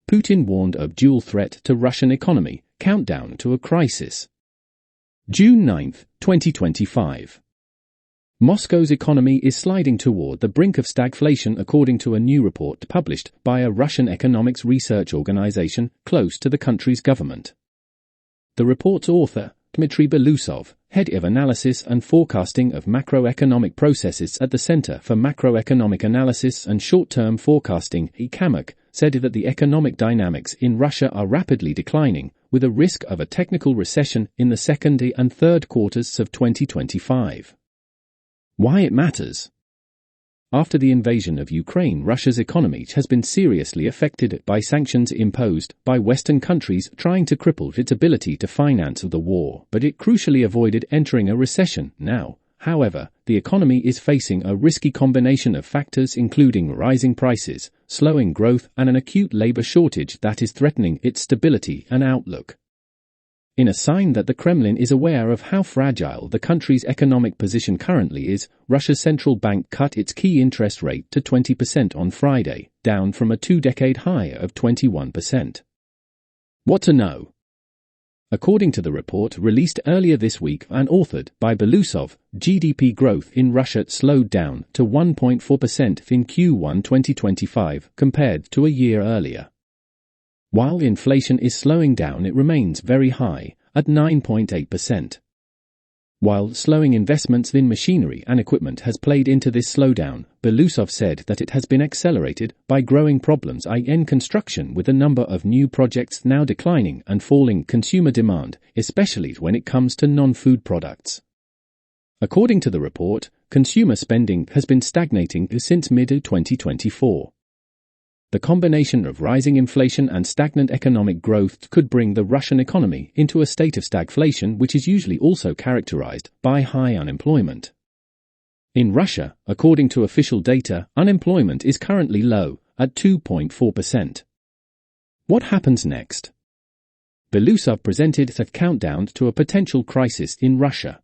Putin warned of dual threat to Russian economy, countdown to a crisis. June 9, 2025. Moscow's economy is sliding toward the brink of stagflation according to a new report published by a Russian economics research organization close to the country's government. The report's author, Dmitry Belousov, head of analysis and forecasting of macroeconomic processes at the Center for Macroeconomic Analysis and Short-Term Forecasting, ECAMAC, said that the economic dynamics in Russia are rapidly declining, with a risk of a technical recession in the second and third quarters of 2025. Why it matters? After the invasion of Ukraine, Russia's economy has been seriously affected by sanctions imposed by Western countries trying to cripple its ability to finance the war, but it crucially avoided entering a recession. Now, however, the economy is facing a risky combination of factors including rising prices, slowing growth, and an acute labor shortage that is threatening its stability and outlook. In a sign that the Kremlin is aware of how fragile the country's economic position currently is, Russia's central bank cut its key interest rate to 20% on Friday, down from a two-decade high of 21%. What to know? According to the report released earlier this week and authored by Belousov, GDP growth in Russia slowed down to 1.4% in Q1 2025 compared to a year earlier. While inflation is slowing down, it remains very high, at 9.8%. While slowing investments in machinery and equipment has played into this slowdown, Belousov said that it has been accelerated by growing problems in construction, with a number of new projects now declining and falling consumer demand, especially when it comes to non-food products. According to the report, consumer spending has been stagnating since mid-2024. The combination of rising inflation and stagnant economic growth could bring the Russian economy into a state of stagflation, which is usually also characterized by high unemployment. In Russia, according to official data, unemployment is currently low, at 2.4%. What happens next? Belousov presented a countdown to a potential crisis in Russia.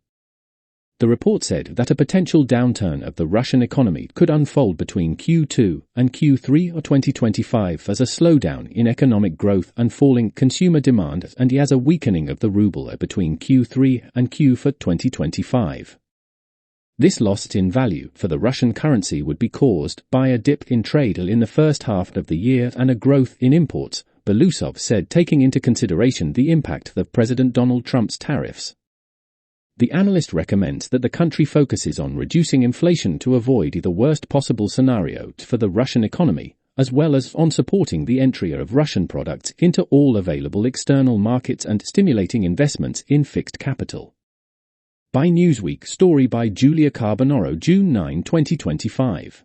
The report said that a potential downturn of the Russian economy could unfold between Q2 and Q3 of 2025 as a slowdown in economic growth and falling consumer demand, and as a weakening of the ruble between Q3 and Q4 2025. This loss in value for the Russian currency would be caused by a dip in trade in the first half of the year and a growth in imports, Belousov said, taking into consideration the impact of President Donald Trump's tariffs. The analyst recommends that the country focuses on reducing inflation to avoid the worst possible scenario for the Russian economy, as well as on supporting the entry of Russian products into all available external markets and stimulating investments in fixed capital. By Newsweek, story by Julia Carbonaro, June 9, 2025.